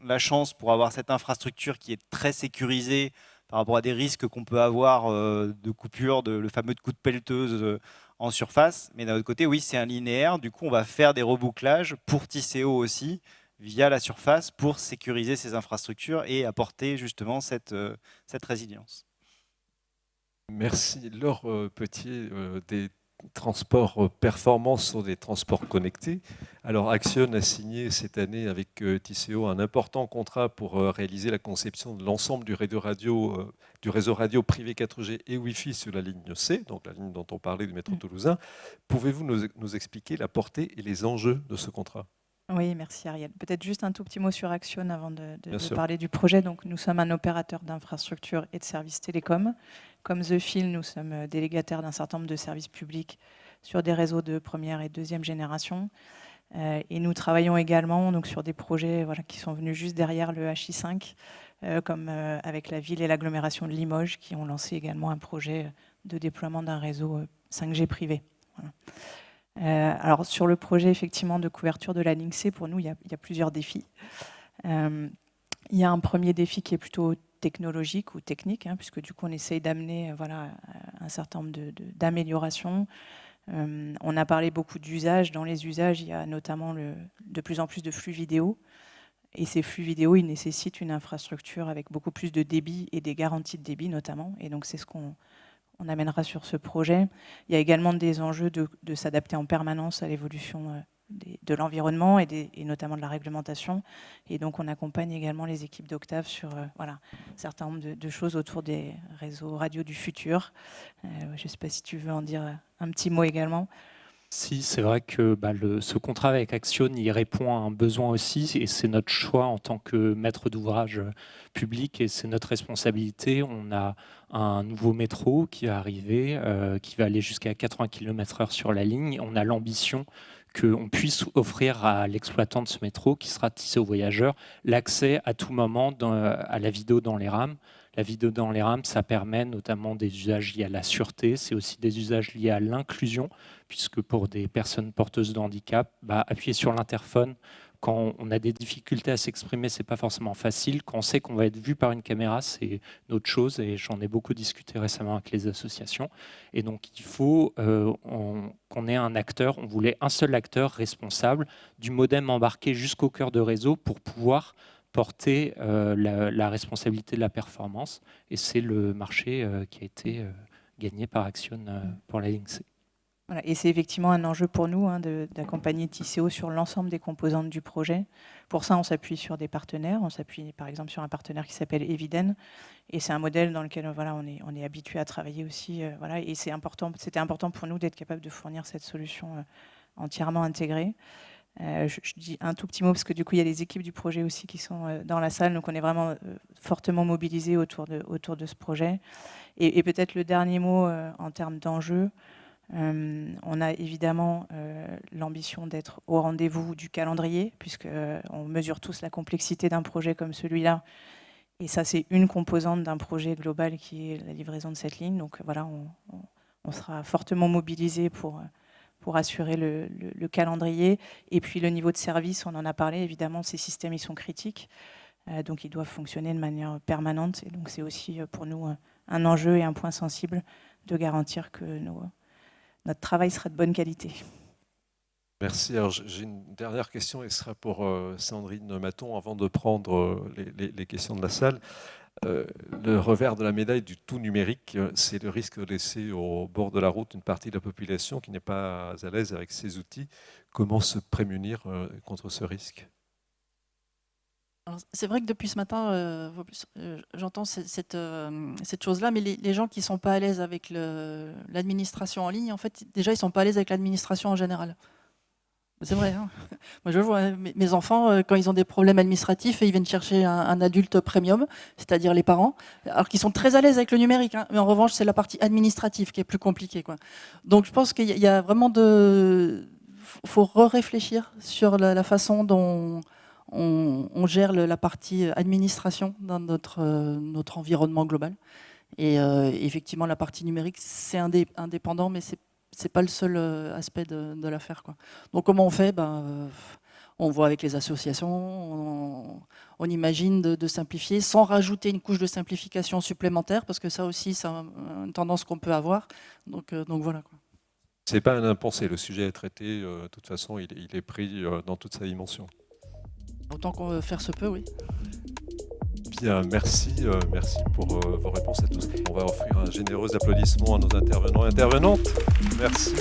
la chance pour avoir cette infrastructure qui est très sécurisée par rapport à des risques qu'on peut avoir de coupure, le fameux coup de pelleteuse en surface. Mais d'un autre côté, oui, c'est un linéaire. Du coup, on va faire des rebouclages pour Tisséo aussi, via la surface, pour sécuriser ces infrastructures et apporter justement cette résilience. Merci. Laure Petier, des transports performants sont des transports connectés. Alors Axione a signé cette année avec Tisséo un important contrat pour réaliser la conception de l'ensemble du réseau radio privé 4G et Wi-Fi sur la ligne C, donc la ligne dont on parlait du métro toulousain. Pouvez-vous nous expliquer la portée et les enjeux de ce contrat ? Oui, merci Ariel. Peut-être juste un tout petit mot sur Axione avant de sûr. parler du projet. Donc, nous sommes un opérateur d'infrastructures et de services télécoms. Comme The Fil, nous sommes délégataires d'un certain nombre de services publics sur des réseaux de première et deuxième génération. Et nous travaillons également donc, sur des projets qui sont venus juste derrière le HI5, comme avec la ville et l'agglomération de Limoges, qui ont lancé également un projet de déploiement d'un réseau 5G privé. Voilà. Alors sur le projet effectivement de couverture de la ligne C, pour nous il y a plusieurs défis. Il y a un premier défi qui est plutôt technologique ou technique, puisque du coup on essaye d'amener un certain nombre d'améliorations. On a parlé beaucoup d'usages. Dans les usages, il y a notamment de plus en plus de flux vidéo. Et ces flux vidéo, ils nécessitent une infrastructure avec beaucoup plus de débit et des garanties de débit notamment. Et donc c'est ce qu'on amènera sur ce projet. Il y a également des enjeux de s'adapter en permanence à l'évolution de l'environnement et notamment de la réglementation. Et donc, on accompagne également les équipes d'Octave sur un certain nombre de choses autour des réseaux radio du futur. Je ne sais pas si tu veux en dire un petit mot également. Si, c'est vrai que ce contrat avec Axione, il répond à un besoin aussi, et c'est notre choix en tant que maître d'ouvrage public, et c'est notre responsabilité. On a un nouveau métro qui va arriver, qui va aller jusqu'à 80 km/h sur la ligne. On a l'ambition qu'on puisse offrir à l'exploitant de ce métro, qui sera Tisséo Voyageurs, l'accès à tout moment à la vidéo dans les rames. La vidéo dans les rames, ça permet notamment des usages liés à la sûreté, c'est aussi des usages liés à l'inclusion, puisque pour des personnes porteuses de handicap, appuyer sur l'interphone, quand on a des difficultés à s'exprimer, c'est pas forcément facile. Quand on sait qu'on va être vu par une caméra, c'est une autre chose, et j'en ai beaucoup discuté récemment avec les associations. Et donc, il faut qu'on ait un acteur, on voulait un seul acteur responsable du modem embarqué jusqu'au cœur de réseau pour pouvoir porter la responsabilité de la performance. Et c'est le marché qui a été gagné par Axione pour la ligne C. Voilà, et c'est effectivement un enjeu pour nous d'accompagner Tisséo sur l'ensemble des composantes du projet. Pour ça, on s'appuie sur des partenaires. On s'appuie par exemple sur un partenaire qui s'appelle Eviden. Et c'est un modèle dans lequel on est habitué à travailler aussi. Voilà, et c'était important pour nous d'être capable de fournir cette solution entièrement intégrée. Je dis un tout petit mot parce que du coup, il y a les équipes du projet aussi qui sont dans la salle. Donc, on est vraiment fortement mobilisés autour de ce projet. Et peut-être le dernier mot en termes d'enjeux. On a évidemment l'ambition d'être au rendez-vous du calendrier, puisqu'on mesure tous la complexité d'un projet comme celui-là. Et ça, c'est une composante d'un projet global qui est la livraison de cette ligne. Donc voilà, on sera fortement mobilisé pour assurer le calendrier. Et puis le niveau de service, on en a parlé, évidemment, ces systèmes, ils sont critiques. Donc ils doivent fonctionner de manière permanente. Et donc c'est aussi pour nous un enjeu et un point sensible de garantir que notre travail sera de bonne qualité. Merci. Alors, j'ai une dernière question et ce sera pour Sandrine Maton avant de prendre les questions de la salle. Le revers de la médaille du tout numérique, c'est le risque de laisser au bord de la route une partie de la population qui n'est pas à l'aise avec ces outils. Comment se prémunir contre ce risque ? C'est vrai que depuis ce matin, j'entends cette chose-là, mais les gens qui ne sont pas à l'aise avec l'administration en ligne, en fait, déjà, ils ne sont pas à l'aise avec l'administration en général. C'est vrai. Hein. Moi, je vois mes enfants, quand ils ont des problèmes administratifs, ils viennent chercher un adulte premium, c'est-à-dire les parents, alors qu'ils sont très à l'aise avec le numérique. Hein, mais en revanche, c'est la partie administrative qui est plus compliquée, quoi. Donc, je pense qu'il y a vraiment faut réfléchir sur la façon dont on gère la partie administration dans notre environnement global. Et effectivement, la partie numérique, c'est indépendant, mais c'est pas le seul aspect de l'affaire, quoi. Donc comment on fait ? On voit avec les associations, on imagine de simplifier sans rajouter une couche de simplification supplémentaire, parce que ça aussi, c'est une tendance qu'on peut avoir. Donc voilà, quoi. C'est pas un impensé, le sujet est traité, de toute façon, il est pris dans toute sa dimension. Autant qu'on faire se peut, oui. Bien, merci pour vos réponses à tous. On va offrir un généreux applaudissement à nos intervenants et intervenantes. Merci.